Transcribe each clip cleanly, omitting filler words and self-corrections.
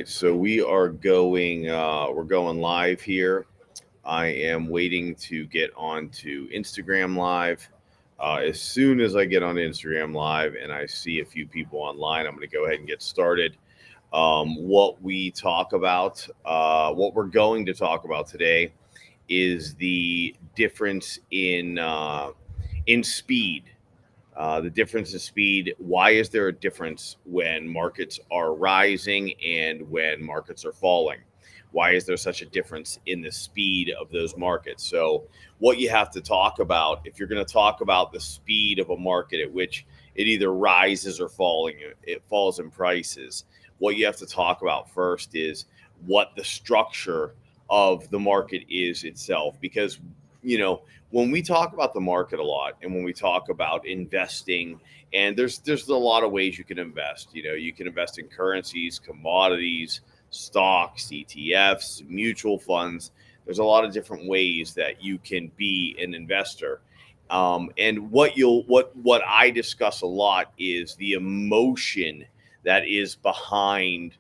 So we're going live here. I am waiting to get onto Instagram Live. As soon as I get on Instagram Live and I see a few people online, I'm going to go ahead and get started. What we're going to talk about today is the difference in speed. The difference in speed. Why is there a difference when markets are rising and when markets are falling? Why is there such a difference in the speed of those markets? So, what you have to talk about if you're going to talk about the speed of a market at which it either rises or falling, it falls in prices. What you have to talk about first is what the structure of the market is itself, because when we talk about the market a lot and when we talk about investing, and there's a lot of ways you can invest. You can invest in currencies, commodities, stocks, ETFs, mutual funds. There's a lot of different ways that you can be an investor. And what I discuss a lot is the emotion that is behind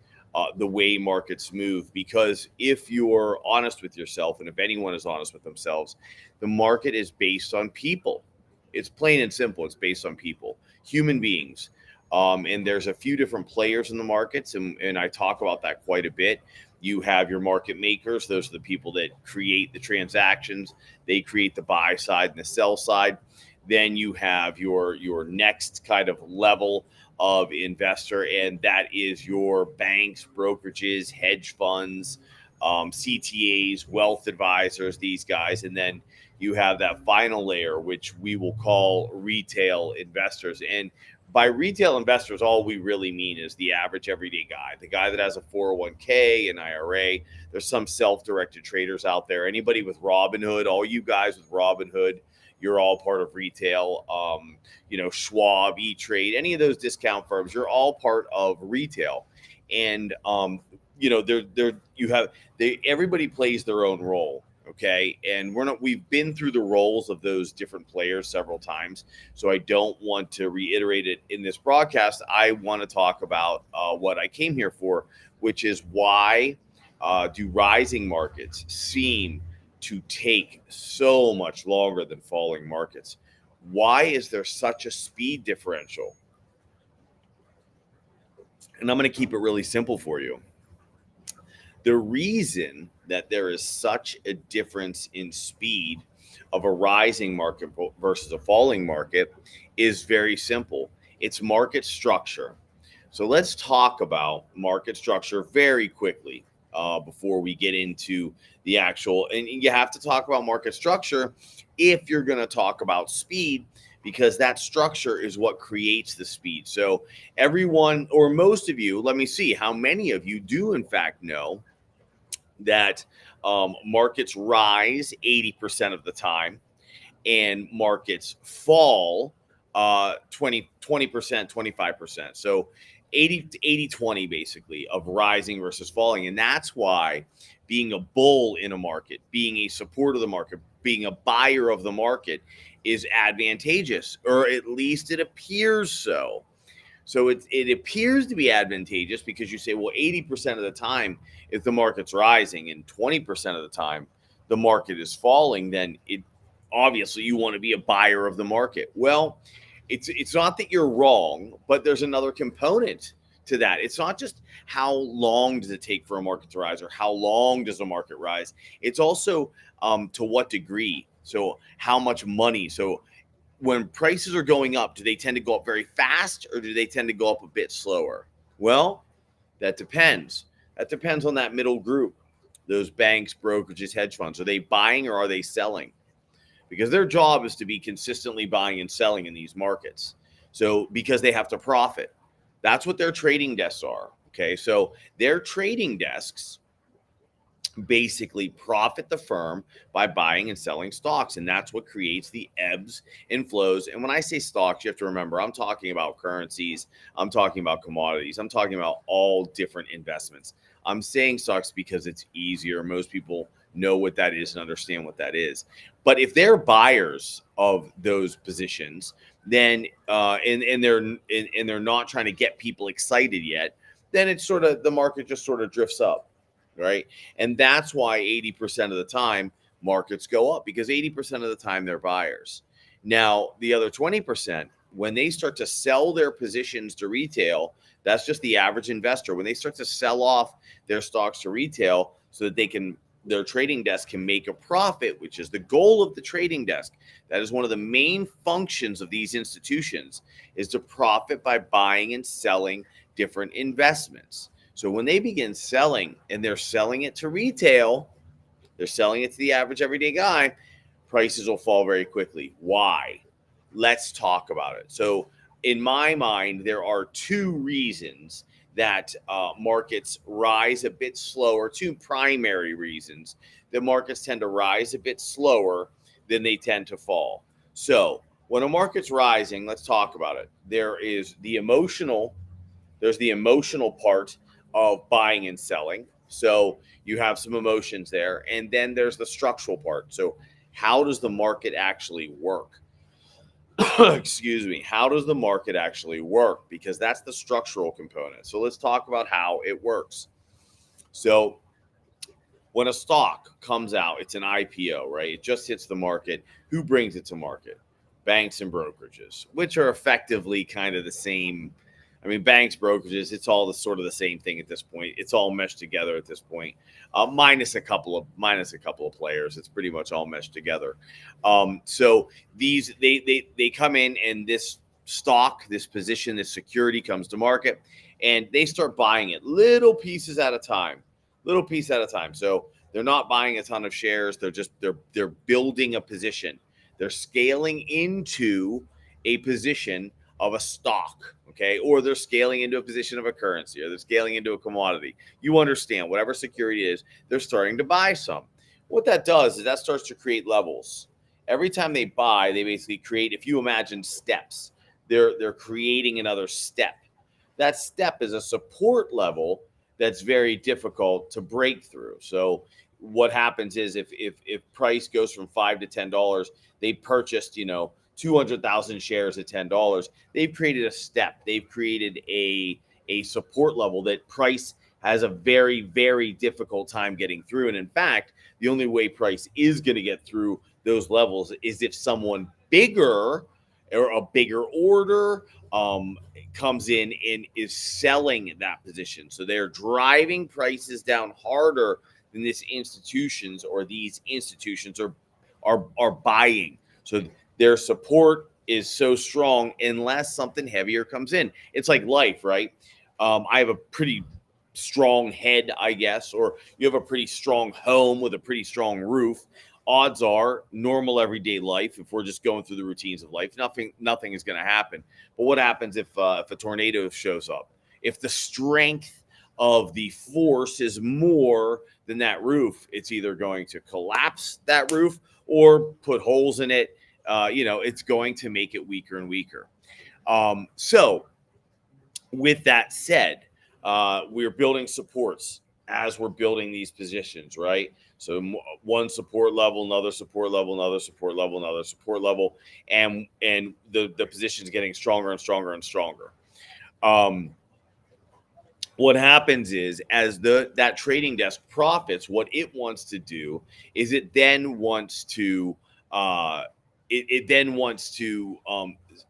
the way markets move. Because if you're honest with yourself, and if anyone is honest with themselves, the market is based on people. It's plain and simple. It's based on people, human beings. And there's a few different players in the markets, and I talk about that quite a bit. You have your market makers; those are the people that create the transactions. They create the buy side and the sell side. Then you have your next kind of level of investor, and that is your banks, brokerages, hedge funds, CTAs, wealth advisors, these guys. And then you have that final layer, which we will call retail investors. And by retail investors, all we really mean is the average everyday guy, the guy that has a 401k, an IRA. There's some self-directed traders out there. Anybody with Robinhood, all you guys with Robinhood, you're all part of retail. Schwab, E-Trade, any of those discount firms, you're all part of retail. And they're you have they everybody plays their own role. Okay, and we've been through the roles of those different players several times, so I don't want to reiterate it in this broadcast. I want to talk about what I came here for, which is why do rising markets seem to take so much longer than falling markets? Why is there such a speed differential? And I'm going to keep it really simple for you. The reason that there is such a difference in speed of a rising market versus a falling market is very simple. It's market structure. So let's talk about market structure very quickly before we get into the actual. And you have to talk about market structure if you're going to talk about speed, because that structure is what creates the speed. So everyone, or most of you, let me see how many of you do in fact know that markets rise 80% of the time and markets fall 20%, 25%. So 80 20 basically of rising versus falling. And that's why being a bull in a market, being a supporter of the market, being a buyer of the market is advantageous, or at least it appears so. So it appears to be advantageous because you say, well, 80% of the time, if the market's rising and 20% of the time the market is falling, then it obviously you want to be a buyer of the market. Well, it's not that you're wrong, but there's another component to that. It's not just how long does it take for a market to rise or how long does a market rise. It's also to what degree. So how much money. So when prices are going up, do they tend to go up very fast or do they tend to go up a bit slower? Well, that depends. That depends on that middle group, those banks, brokerages, hedge funds. Are they buying or are they selling? Because their job is to be consistently buying and selling in these markets. So because they have to profit. That's what their trading desks are. Okay. So their trading desks basically profit the firm by buying and selling stocks. And that's what creates the ebbs and flows. And when I say stocks, you have to remember, I'm talking about currencies. I'm talking about commodities. I'm talking about all different investments. I'm saying stocks because it's easier. Most people know what that is and understand what that is. But if they're buyers of those positions, then and they're not trying to get people excited yet, then it's sort of the market just sort of drifts up, right? And that's why 80% of the time markets go up, because 80% of the time they're buyers. Now, the other 20%, when they start to sell their positions to retail, that's just the average investor. When they start to sell off their stocks to retail so that their trading desk can make a profit, which is the goal of the trading desk. That is one of the main functions of these institutions, is to profit by buying and selling different investments. So when they begin selling, and they're selling it to retail, they're selling it to the average everyday guy, prices will fall very quickly. Why? Let's talk about it. So in my mind, there are two reasons that markets rise a bit slower, two primary reasons that markets tend to rise a bit slower than they tend to fall. So when a market's rising, let's talk about it. There's the emotional part of buying and selling. So you have some emotions there. And then there's the structural part. So how does the market actually work? Excuse me. How does the market actually work? Because that's the structural component. So let's talk about how it works. So when a stock comes out, it's an IPO, right? It just hits the market. Who brings it to market? Banks and brokerages, which are effectively kind of the same. I mean, banks, brokerages, it's all the same thing at this point. It's all meshed together at this point, minus a couple of players. It's pretty much all meshed together. So these they come in, and this stock, this position, this security comes to market, and they start buying it little pieces at a time, So they're not buying a ton of shares. They're building a position. They're scaling into a position of a stock, okay? Or they're scaling into a position of a currency, or they're scaling into a commodity. You understand, whatever security it is, they're starting to buy some. What that does is that starts to create levels. Every time they buy, they basically create, if you imagine steps, they're creating another step. That step is a support level that's very difficult to break through. So what happens is if price goes from $5 to $10, they purchased, 200,000 shares at $10. They've created a step. They've created a support level that price has a very, very difficult time getting through. And in fact, the only way price is going to get through those levels is if someone bigger, or a bigger order, comes in and is selling that position. So they're driving prices down harder than these institutions are buying. So their support is so strong unless something heavier comes in. It's like life, right? I have a pretty strong head, I guess, or you have a pretty strong home with a pretty strong roof. Odds are, normal everyday life, if we're just going through the routines of life, nothing is going to happen. But what happens if a tornado shows up? If the strength of the force is more than that roof, it's either going to collapse that roof or put holes in it. It's going to make it weaker and weaker. So with that said, we're building supports as we're building these positions, right? So one support level, another support level, another support level, another support level, and the position's getting stronger and stronger and stronger. What happens is, as that trading desk profits, what it wants to do is it then wants to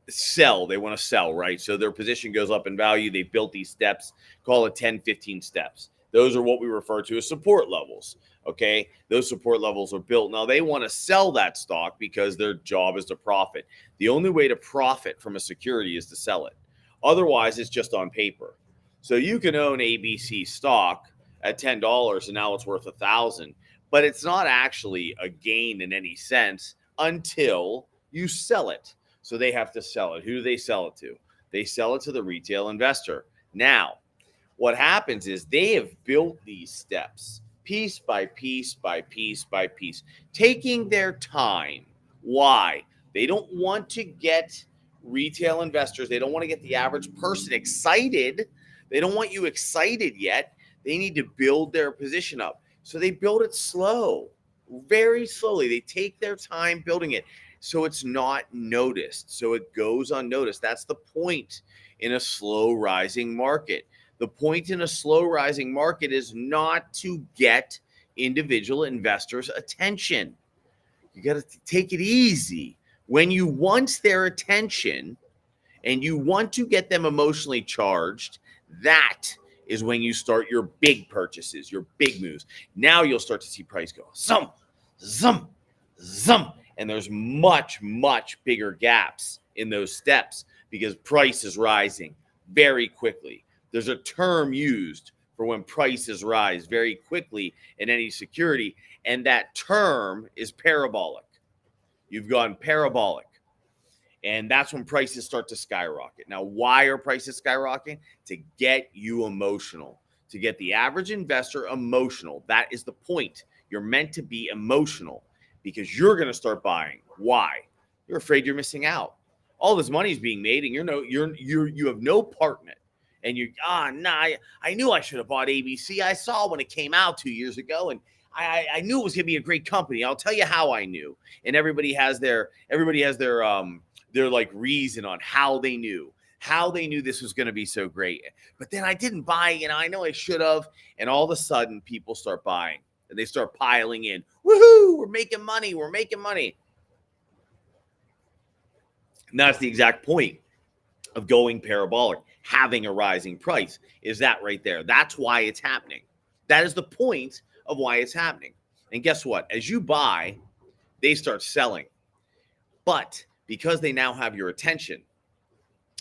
sell. They want to sell, right? So their position goes up in value. They built these steps, call it 10, 15 steps. Those are what we refer to as support levels. Okay. Those support levels are built. Now they want to sell that stock because their job is to profit. The only way to profit from a security is to sell it. Otherwise, it's just on paper. So you can own ABC stock at $10 and now it's worth $1,000, but it's not actually a gain in any sense until you sell it. So they have to sell it. Who do they sell it to? They sell it to the retail investor. Now, what happens is they have built these steps piece by piece by piece by piece, taking their time. Why? They don't want to get retail investors. They don't want to get the average person excited. They don't want you excited yet. They need to build their position up. So they build it slow, very slowly. They take their time building it so it's not noticed, so it goes unnoticed. That's the point in a slow rising market. The point in a slow rising market is not to get individual investors' attention. You got to take it easy. When you want their attention and you want to get them emotionally charged, that is when you start your big purchases, your big moves. Now you'll start to see price go zum, zum, zum. And there's much, much bigger gaps in those steps because price is rising very quickly. There's a term used for when prices rise very quickly in any security, and that term is parabolic. You've gone parabolic. And that's when prices start to skyrocket. Now, why are prices skyrocketing? To get you emotional, to get the average investor emotional. That is the point. You're meant to be emotional because you're going to start buying. Why? You're afraid you're missing out. All this money is being made, and you have no part in it. And I knew I should have bought ABC. I saw when it came out 2 years ago, and I knew it was going to be a great company. I'll tell you how I knew. And everybody has their like reason on how they knew this was going to be so great. But then I didn't buy, I know I should have. And all of a sudden people start buying and they start piling in. Woohoo, we're making money. And that's the exact point of going parabolic, having a rising price, is that right there. That's why it's happening. That is the point of why it's happening. And guess what? As you buy, they start selling. But because they now have your attention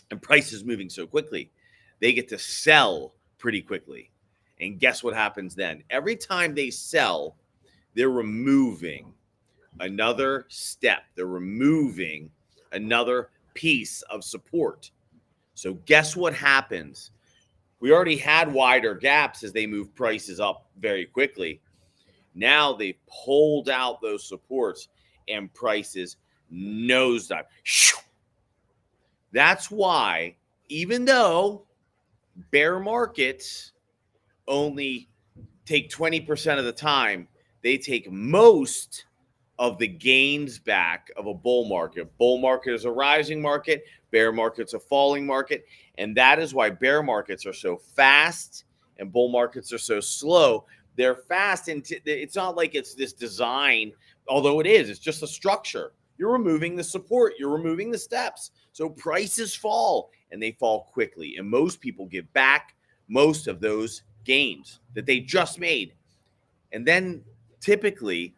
and price is moving so quickly, they get to sell pretty quickly. And guess what happens then? Every time they sell, they're removing another step. They're removing another piece of support. So guess what happens? We already had wider gaps as they move prices up very quickly. Now they've pulled out those supports and prices nosedive. That's why, even though bear markets only take 20% of the time, they take most of the gains back of a bull market. Bull market is a rising market, bear market's a falling market, and that is why bear markets are so fast and bull markets are so slow. They're fast, and it's not like it's this design, although it is. It's just a structure. You're removing the support. You're removing the steps. So prices fall, and they fall quickly. And most people give back most of those gains that they just made. And then typically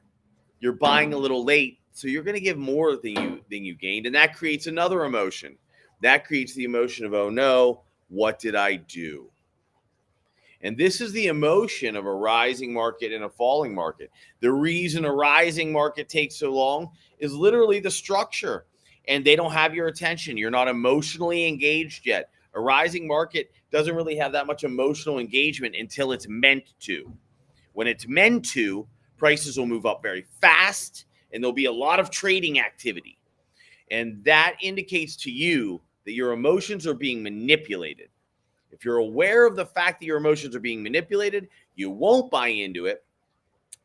you're buying a little late, so you're going to give more than you gained, and that creates another emotion. That creates the emotion of, oh no, what did I do? And this is the emotion of a rising market and a falling market. The reason a rising market takes so long is literally the structure, and they don't have your attention. You're not emotionally engaged yet. A rising market doesn't really have that much emotional engagement until it's meant to. When it's meant to, prices will move up very fast, and there'll be a lot of trading activity. And that indicates to you that your emotions are being manipulated. If you're aware of the fact that your emotions are being manipulated, you won't buy into it.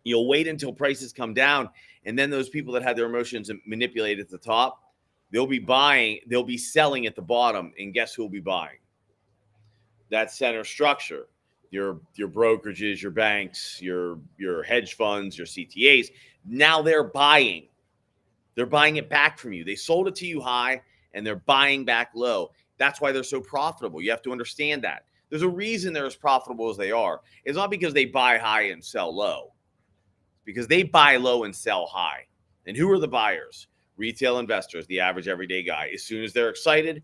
You'll wait until prices come down, and then those people that had their emotions manipulated at the top, they'll be selling at the bottom, and guess who will be buying? That center structure. Your brokerages, your banks, your hedge funds, your CTAs, now they're buying. They're buying it back from you. They sold it to you high, and they're buying back low. That's why they're so profitable. You have to understand that. There's a reason they're as profitable as they are. It's not because they buy high and sell low. It's because they buy low and sell high. And who are the buyers? Retail investors, the average everyday guy. As soon as they're excited,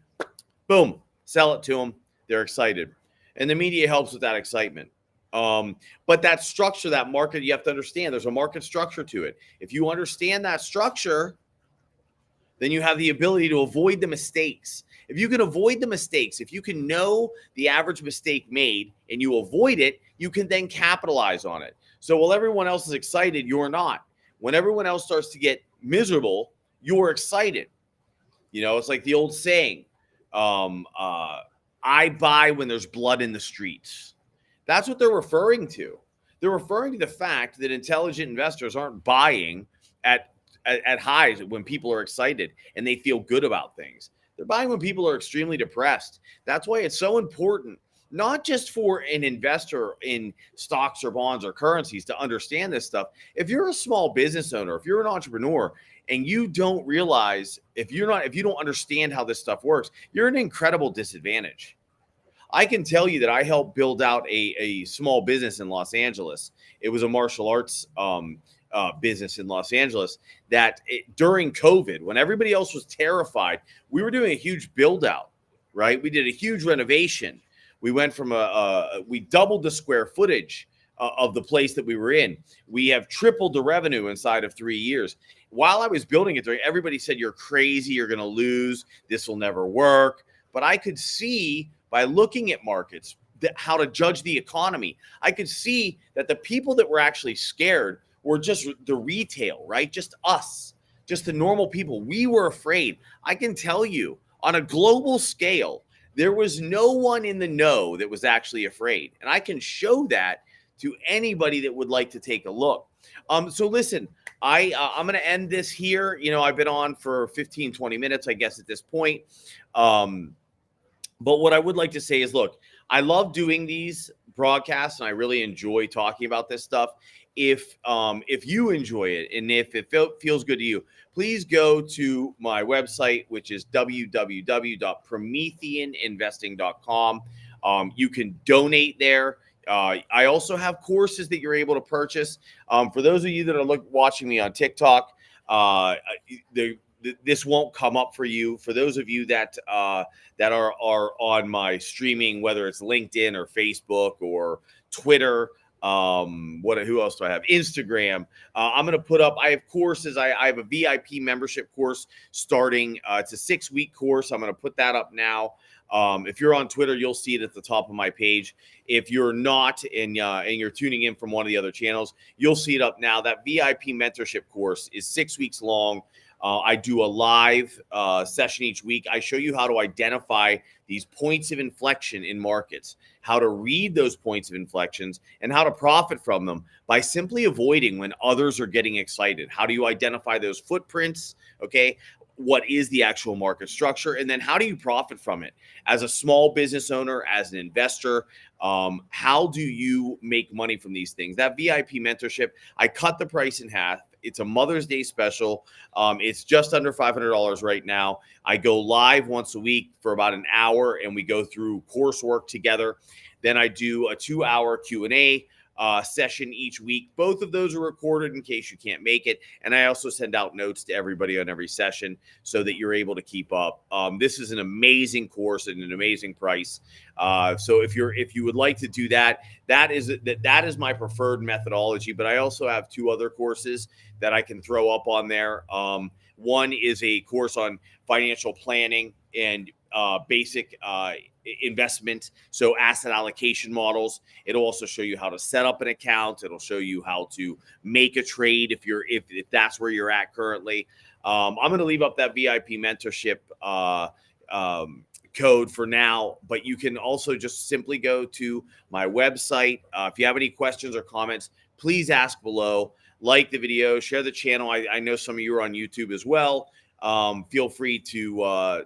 boom, sell it to them. They're excited. And the media helps with that excitement. But that structure, that market, you have to understand there's a market structure to it. If you understand that structure, then you have the ability to avoid the mistakes. If you can avoid the mistakes, if you can know the average mistake made and you avoid it, you can then capitalize on it. So while everyone else is excited, you're not. When everyone else starts to get miserable, you're excited. It's like the old saying, I buy when there's blood in the streets. That's what they're referring to. They're referring to the fact that intelligent investors aren't buying at highs when people are excited and they feel good about things. They're buying when people are extremely depressed. That's why it's so important not just for an investor in stocks or bonds or currencies to understand this stuff. If you're a small business owner, if you're an entrepreneur and you don't realize, if you don't understand how this stuff works, you're at an incredible disadvantage. I can tell you that I helped build out a small business in Los Angeles. It was a martial arts business in Los Angeles during COVID, when everybody else was terrified, we were doing a huge build out, right? We did a huge renovation. We went from we doubled the square footage of the place that we were in. We have tripled the revenue inside of 3 years. While I was building it, everybody said, "You're crazy. You're going to lose. This will never work." But I could see by looking at markets how to judge the economy. I could see that the people that were actually scared were just the retail, right? Just us, just the normal people. We were afraid. I can tell you, on a global scale, there was no one in the know that was actually afraid. And I can show that to anybody that would like to take a look. So listen, I'm going to end this here. I've been on for 15, 20 minutes, I guess, at this point. But what I would like to say is, look, I love doing these broadcasts and I really enjoy talking about this stuff. If you enjoy it and if it feels good to you, please go to my website, which is www.prometheaninvesting.com. You can donate there. I also have courses that you're able to purchase. For those of you that are watching me on TikTok, this won't come up for you. For those of you that are on my streaming, whether it's LinkedIn or Facebook or Twitter, who else do I have? Instagram. I'm going to put up, I have courses. I have a VIP membership course starting. It's a 6-week course. I'm going to put that up now. If you're on Twitter, you'll see it at the top of my page. If you're not and you're tuning in from one of the other channels, you'll see it up now. That VIP mentorship course is 6 weeks long. I do a live session each week. I show you how to identify these points of inflection in markets, how to read those points of inflections, and how to profit from them by simply avoiding when others are getting excited. How do you identify those footprints? Okay. What is the actual market structure? And then how do you profit from it? As a small business owner, as an investor, how do you make money from these things? That VIP mentorship, I cut the price in half. It's a Mother's Day special. It's just under $500 right now. I go live once a week for about an hour, and we go through coursework together. Then I do a 2-hour Q&A session each week. Both of those are recorded in case you can't make it. And I also send out notes to everybody on every session so that you're able to keep up. This is an amazing course and an amazing price. So if you would like to do that, that is my preferred methodology. But I also have 2 other courses that I can throw up on there. One is a course on financial planning and basic investment, so asset allocation models. It'll also show you how to set up an account. It'll show you how to make a trade if that's where you're at currently. I'm going to leave up that VIP mentorship code for now, but you can also just simply go to my website. If you have any questions or comments, please ask below. Like the video, share the channel. I know some of you are on YouTube as well. Feel free to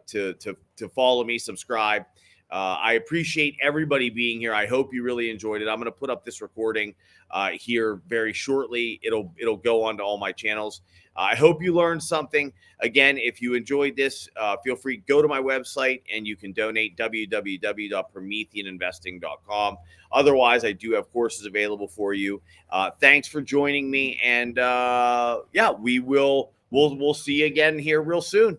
follow me, subscribe. I appreciate everybody being here. I hope you really enjoyed it. I'm going to put up this recording here very shortly. It'll go on to all my channels. I hope you learned something. Again, if you enjoyed this, feel free to go to my website and you can donate, www.prometheaninvesting.com. Otherwise, I do have courses available for you. Thanks for joining me. And we'll see you again here real soon.